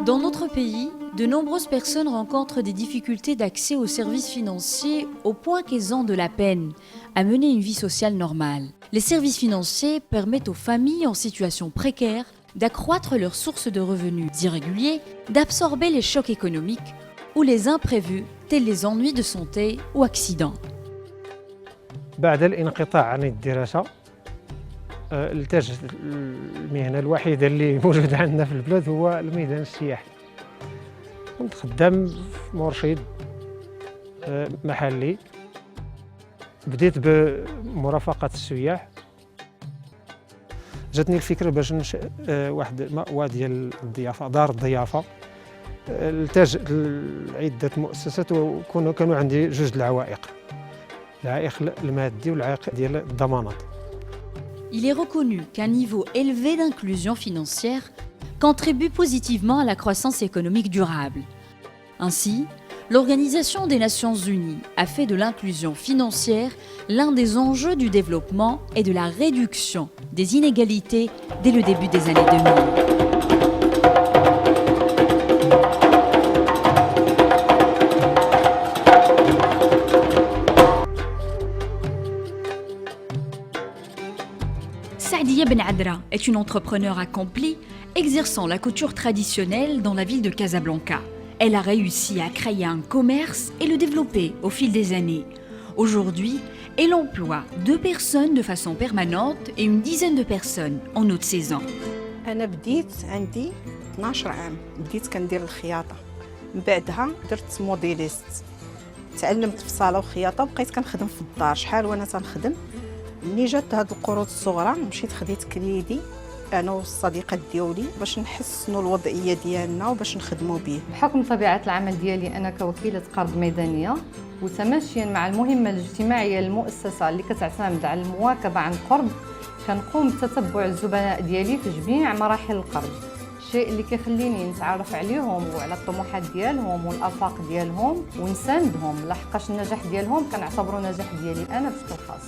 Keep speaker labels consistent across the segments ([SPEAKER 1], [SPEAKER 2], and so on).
[SPEAKER 1] Dans notre pays, de nombreuses personnes rencontrent des difficultés d'accès aux services financiers au point qu'elles ont de la peine à mener une vie sociale normale. Les services financiers permettent aux familles en situation précaire d'accroître leurs sources de revenus irréguliers, d'absorber les chocs économiques ou les imprévus tels les ennuis de santé ou accidents.
[SPEAKER 2] بعد الانقطاع عن الدراسة التجأت المهنة الوحيدة اللي موجودة عندنا في البلاد هو الميدان السياحي. كنت خدام في مرشد محلي، بديت بمرافقة السياح. جاتني الفكرة باش ننشئ واحد المأوى ديال الضيافة، دار الضيافة. التجأ لعدة مؤسسات وكانوا عندي جوج العوائق، العائق المادي والعائق ديال الضمانات.
[SPEAKER 1] Il est reconnu qu'un niveau élevé d'inclusion financière contribue positivement à la croissance économique durable. Ainsi, l'Organisation des Nations Unies a fait de l'inclusion financière l'un des enjeux du développement et de la réduction des inégalités dès le début des années 2000. Sadia Ben Adra est une entrepreneure accomplie, exerçant la couture traditionnelle dans la ville de Casablanca. Elle a réussi à créer un commerce et le développer au fil des années. Aujourd'hui, elle emploie 2 personnes de façon permanente et une dizaine de personnes en haute saison.
[SPEAKER 3] أنا بديت عندي 12 عام، بديت كندير الخياطة، من بعدها درت موديليست، تعلمت في صالة وخياطة وبقيت كنخدم في الدار شحال وأنا تنخدم. ملي جات هاد القروض الصغرى مشيت خديت كريدي انا والصديقات ديالي باش نحسنوا الوضعيه ديالنا وباش نخدموا به.
[SPEAKER 4] بحكم طبيعه العمل ديالي انا كوكيله قرض ميدانيه وتماشيا مع المهمه الاجتماعيه للمؤسسه اللي كتعتمد على المواكبه عن القرض، كنقوم بتتبع الزبناء ديالي في جميع مراحل القرض، الشيء اللي كيخليني نتعرف عليهم وعلى الطموحات ديالهم والافاق ديالهم ونساندهم، لحقاش النجاح ديالهم كنعتبروا نجاح ديالي انا بشكل خاص.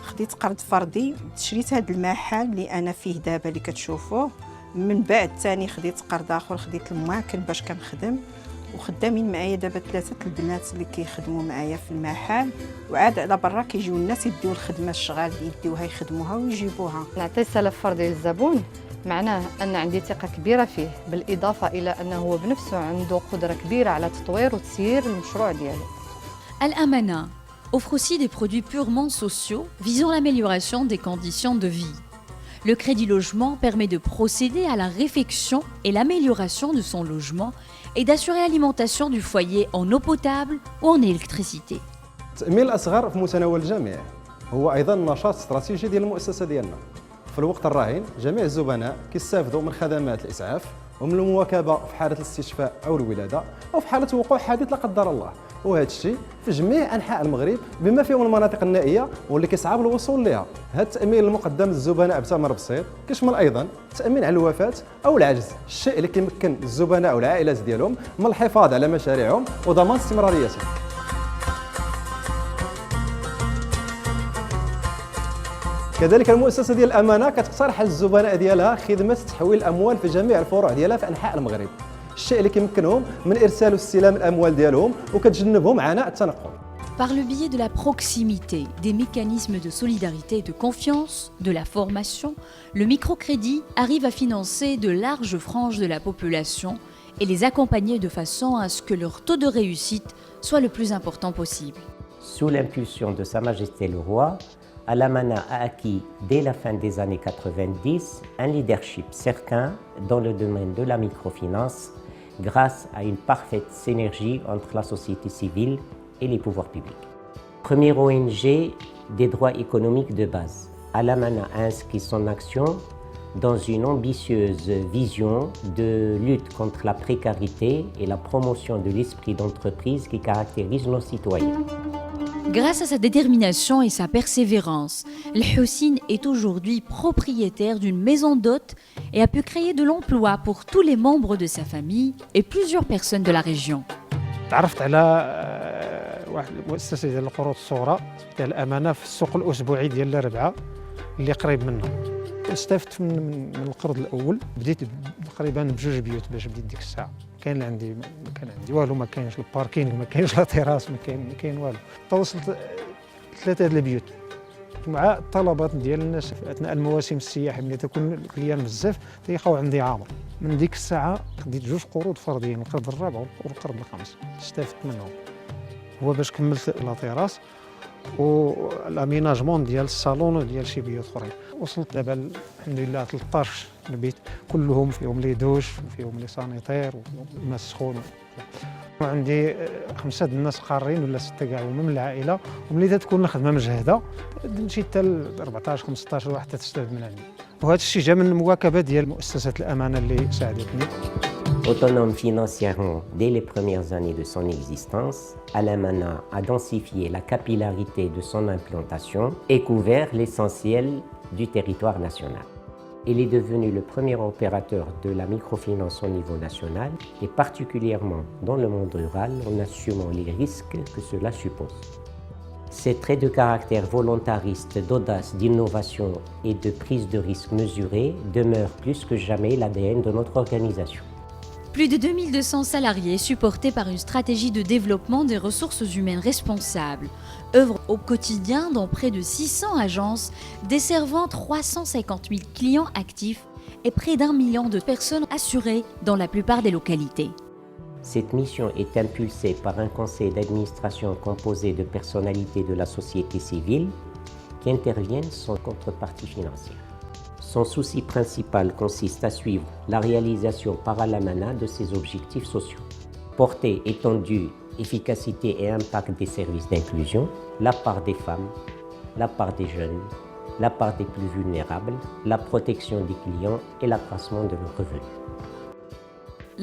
[SPEAKER 3] خديت قرض فردي، شريت هذا المحل اللي انا فيه دابا اللي كتشوفوه. من بعد ثاني خديت قرض اخر، خديت الماكن باش كنخدم، وخدامين معايا دابا 3 البنات اللي كيخدموا معايا في المحل، وعاد على برا كيجيو الناس يديو الخدمه الشغال يديوها يخدموها ويجيبوها.
[SPEAKER 4] نعطي سلف فردي للزبون معناه ان عندي ثقه كبيره فيه، بالاضافه الى انه هو بنفسه عنده قدره كبيره على تطوير وتسيير المشروع ديالو.
[SPEAKER 1] Al-Amana offre aussi des produits purement sociaux visant l'amélioration des conditions de vie. Le crédit logement permet de procéder à la réfection et l'amélioration de son logement et d'assurer l'alimentation du foyer en eau potable ou en électricité.
[SPEAKER 5] تأمين الأصغر في متناول الجميع هو أيضا نشاط استراتيجي ديال المؤسسة ديالنا. في الوقت الراهن جميع الزبناء كيستافدوا من خدمات الإسعاف ومن المواكبة في حالة الاستشفاء أو الولادة أو في حالة وقوع حادث لا قدر الله، وهذا الشيء في جميع أنحاء المغرب بما فيهم المناطق النائية واللي كيصعب الوصول لها. هذا التأمين المقدم للزبناء بثمن بسيط كيشمل أيضا التأمين على الوفاة أو العجز، الشيء اللي كيمكن الزبناء والعائلات ديالهم من الحفاظ على مشاريعهم وضمان استمراريتها. كذلك المؤسسة ديال الأمانة كتقترح على الزبناء ديالها خدمة تحويل الأموال في جميع الفروع ديالها في أنحاء المغرب، الشيء اللي كيمكنهم من إرسال واستلام الأموال ديالهم وكتجنبهم عناء التنقل.
[SPEAKER 1] Par le biais de la proximité, des mécanismes de solidarité et de confiance, de la formation, le microcrédit arrive à financer de larges franges de la population et les accompagner de façon à ce que leur taux de réussite soit le plus important possible.
[SPEAKER 6] Sous l'impulsion de Sa Majesté le Roi, Al-Amana a acquis dès la fin des années 90 un leadership certain dans le domaine de la microfinance grâce à une parfaite synergie entre la société civile et les pouvoirs publics. Première ONG des droits économiques de base, Al-Amana a inscrit son action dans une ambitieuse vision de lutte contre la précarité et la promotion de l'esprit d'entreprise qui caractérise nos citoyens.
[SPEAKER 1] Grâce à sa détermination et sa persévérance, El-Houssine est aujourd'hui propriétaire d'une maison d'hôtes et a pu créer de l'emploi pour tous les membres de sa famille et plusieurs personnes de la région.
[SPEAKER 2] تعرفت على واحد المؤسسة ديال القروض الصغرى ديال الأمانة في السوق الأسبوعي ديال الربعة اللي قريب منه. استفدت من القرض الاول. بديت تقريبا بجوج بيوت باش بديت ديك الساعه. كان عندي والو، ما كاينش الباركينغ، ما كاينش لا تيراس، ما كاين والو. توصلت 3 البيوت مع الطلبات ديال الناس في اثناء المواسم السياحيه. ملي تكون الكليان بزاف تيلقاو عندي عامر. من ديك الساعه خديت 2 قروض فرديين، القرض الرابع والقرض الخامس، استفدت منهم. هو باش كملت لا تيراس والاميناجمون ديال الصالون وديال شي بيوت اخرين. وصلت دابا الحمد لله 13 البيت، كلهم فيهم لي دوش وفيهم لي سانيتير والماء السخون. وعندي 5 الناس قارين ولا 6 كاع هما من العائله، وملي تكون الخدمه مجهده نمشي حتى ل 14 15 واحد تستافد من عندي. وهذا الشيء جا من المواكبه ديال مؤسسات الامانه اللي ساعدتني.
[SPEAKER 6] Autonome financièrement dès les premières années de son existence, Alamana a densifié la capillarité de son implantation et couvert l'essentiel du territoire national. Il est devenu le premier opérateur de la microfinance au niveau national et particulièrement dans le monde rural en assumant les risques que cela suppose. Ces traits de caractère volontariste, d'audace, d'innovation et de prise de risque mesurée demeurent plus que jamais l'ADN de notre organisation.
[SPEAKER 1] Plus de 2200 salariés supportés par une stratégie de développement des ressources humaines responsables œuvrent au quotidien dans près de 600 agences desservant 350 000 clients actifs et près d'1 million de personnes assurées dans la plupart des localités.
[SPEAKER 6] Cette mission est impulsée par un conseil d'administration composé de personnalités de la société civile qui interviennent sans contrepartie financière. Son souci principal consiste à suivre la réalisation par Alamana de ses objectifs sociaux. Portée, étendue, efficacité et impact des services d'inclusion, la part des femmes, la part des jeunes, la part des plus vulnérables, la protection des clients et l'accroissement de leurs revenus.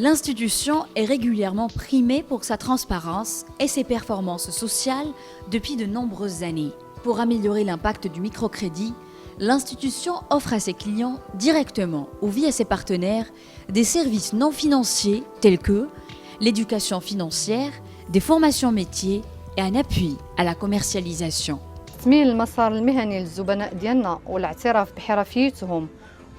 [SPEAKER 1] L'institution est régulièrement primée pour sa transparence et ses performances sociales depuis de nombreuses années. Pour améliorer l'impact du microcrédit, l'institution offre à ses clients directement ou via ses partenaires des services non financiers tels que l'éducation financière, des formations métiers et un appui à la commercialisation.
[SPEAKER 4] تثمين المسار المهني للزبناء ديالنا والاعتراف بحرفيتهم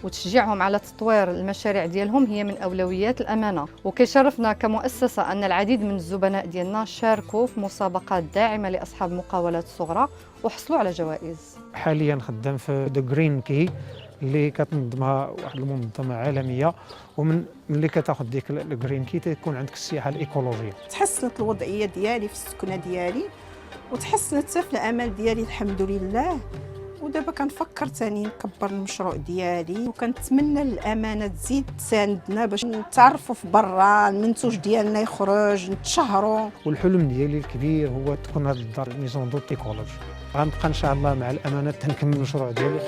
[SPEAKER 4] وتشجيعهم على تطوير المشاريع ديالهم هي من أولويات الأمانة. وكيشرفنا كمؤسسة أن العديد من الزبناء ديالنا شاركوا في مسابقات داعمة لأصحاب المقاولات الصغرى وحصلوا على جوائز.
[SPEAKER 2] حاليا خدام في ذا جرين كي اللي كتنظمها واحد المنظمه عالميه، ومن ملي كتاخذ ديك الجرين كي تكون عندك السياحه الايكولوجيه.
[SPEAKER 3] تحسنت الوضعيه ديالي في السكنه ديالي وتحسنت حتى في العمل ديالي الحمد لله. ودابا كنفكر ثاني نكبر المشروع ديالي، وكنتمنى الامانه تزيد تساندنا باش نتعرفوا في برا، المنتوج ديالنا يخرج، نتشهروا.
[SPEAKER 2] والحلم ديالي الكبير هو تكون هذه الدار ميزون دوت ايكولوجي. غنبقى ان شاء الله مع الامانه تنكمل المشروع ديالي.